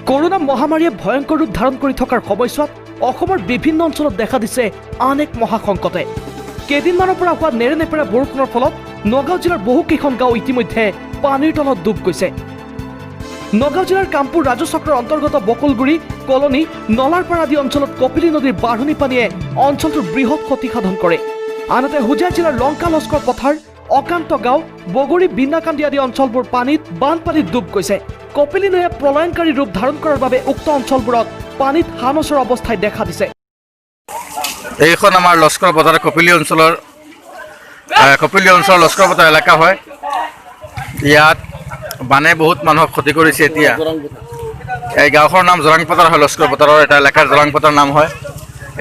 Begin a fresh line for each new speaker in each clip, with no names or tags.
Corona মহামাৰীয়ে ভয়ংকৰ ৰূপ ধাৰণ কৰি থকাৰ সময়ছোৱাত অসমৰ বিভিন্ন অঞ্চলত দেখা দিছে আন এক মহাসংকটে। কেইদিনমানৰ পৰা হোৱা নেৰেনেপেৰা বৰষুণৰ ফলত নগাঁও জিলাৰ বহুকেইখন গাঁও ইতিমধ্যে পানীৰ তলত ডুব গৈছে। নগাঁও জিলাৰ কামপুৰ ৰাজু চক্ৰৰ অন্তৰ্গত বকুলগুৰি কলনী নলাৰপাৰা আদি অঞ্চলত কপিলী নদীৰ বাঢ়নী পানীয়ে অঞ্চলটোৰ বৃহৎ ক্ষতি সাধন কৰে। আনহাতে হুজাই জিলাৰ লংকা লস্কৰ পথাৰ অকান্ত গাঁও বগৰী বিনাকান্দি আদি অঞ্চলবোৰ বানপানীত ডুব গৈছে। কপিলী নৈয়ে প্ৰলয়ংকাৰী ৰূপ ধাৰণ কৰাৰ বাবে উক্ত অঞ্চলবোৰত পানীত হানচৰ অৱস্থাই দেখা দিছে।
এইখন আমাৰ লস্কৰ পথাৰ কপিলী অঞ্চলৰ লস্কৰ পথাৰ এলেকা হয়। ইয়াত বানে বহুত মানুহক ক্ষতি কৰিছে। এতিয়া এই গাঁওখনৰ নাম জৰাং পথাৰ হয়, লস্কৰ পথাৰৰ এটা এলেকাৰ জৰাং পথাৰ নাম হয়।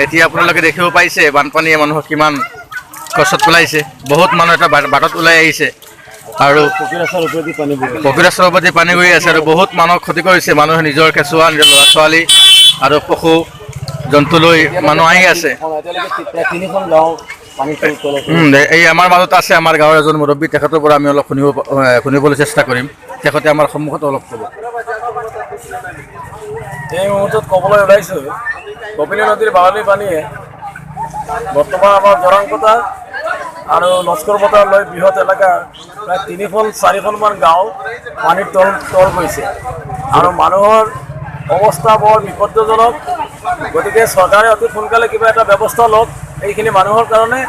এতিয়া আপোনালোকে দেখিব পাইছে বানপানীয়ে মানুহক কিমান কষ্টত পেলাইছে। বহুত মানুহ এটা বাটত ওলাই আহিছে আৰু পকী ৰাস্তাৰ ওপৰেদি পানী গৈ আছে আৰু বহুত মানুহক ক্ষতি কৰিছে। মানুহে নিজৰ কেঁচুৱা, নিজৰ ল'ৰা ছোৱালী আৰু পশু জন্তু লৈ মানুহ আহি আছে। এই আমাৰ মাজত আছে আমাৰ গাঁৱৰ এজন মুৰব্বী, তেখেতৰ পৰা আমি অলপ শুনিবলৈ চেষ্টা কৰিম। তেখেতে আমাৰ সন্মুখত অলপ ক'ব।
এই মুহূৰ্তত ক'বলৈ ওলাইছোঁ, কপিলী নদীৰ বাঢ়নী পানীয়ে বৰ্তমান আমাৰ জৰাং পথাৰ আৰু লস্কৰ পথাৰলৈ বৃহৎ এলেকা প্ৰায় 3-4খনমান গাঁও পানীৰ তল গৈছে আৰু মানুহৰ অৱস্থা বৰ বিপদজনক। গতিকে চৰকাৰে অতি সোনকালে কিবা এটা ব্যৱস্থা লওক এইখিনি মানুহৰ কাৰণে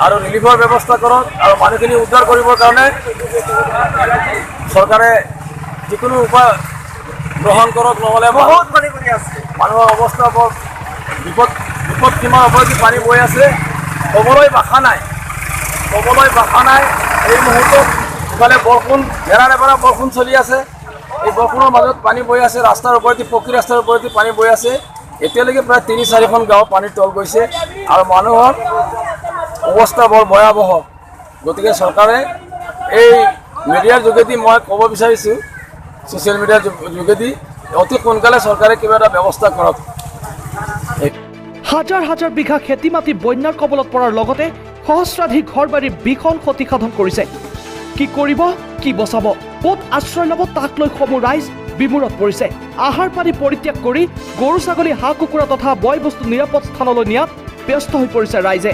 আৰু ৰিলিফৰ ব্যৱস্থা কৰক আৰু মানুহখিনি উদ্ধাৰ কৰিবৰ কাৰণে চৰকাৰে যিকোনো উপায় গ্ৰহণ কৰক। নহ'লে মানুহৰ অৱস্থা বৰ বিপদ সীমাৰ ওপৰেদি পানী বৈ আছে। ক'বলৈ ভাষা নাই। এই মুহূৰ্তত ইফালে বৰষুণ নেৰানেপেৰা বৰষুণ চলি আছে। এই বৰষুণৰ মাজত পানী বৈ আছে, ৰাস্তাৰ ওপৰেদি পকী ৰাস্তাৰ ওপৰেদি পানী বৈ আছে। এতিয়ালৈকে প্ৰায় 3-4খন গাঁও পানীৰ তল গৈছে আৰু মানুহৰ অৱস্থা বৰ ভয়াৱহ। গতিকে চৰকাৰে এই মিডিয়াৰ যোগেদি মই ক'ব বিচাৰিছোঁ, ছ'চিয়েল মিডিয়াৰ যোগেদি অতি সোনকালে চৰকাৰে কিবা এটা ব্যৱস্থা কৰক।
হাজাৰ হাজাৰ বিঘা খেতি মাটি বন্যাৰ কবলত পৰাৰ লগতে সহস্ৰাধিক ঘৰ বাৰীৰ ভীষণ ক্ষতি সাধন কৰিছে। কি কৰিব, কি বচাব, ক'ত আশ্ৰয় ল'ব তাক লৈ সমূহ ৰাইজ বিমূৰত পৰিছে। আহাৰ পানী পৰিত্যাগ কৰি গৰু ছাগলী হাঁহ কুকুৰা তথা বয় বস্তু নিৰাপদ স্থানলৈ নিয়াত ব্যস্ত হৈ পৰিছে ৰাইজে।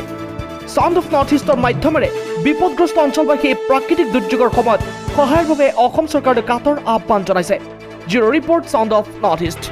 ছাউণ্ড অফ নৰ্থ ইষ্টৰ মাধ্যমেৰে বিপদগ্ৰস্ত অঞ্চলবাসী এই প্ৰাকৃতিক দুৰ্যোগৰ সময়ত সহায়ৰ বাবে অসম চৰকাৰে কাতৰ আহ্বান জনাইছে। Zero' report, sound of north east.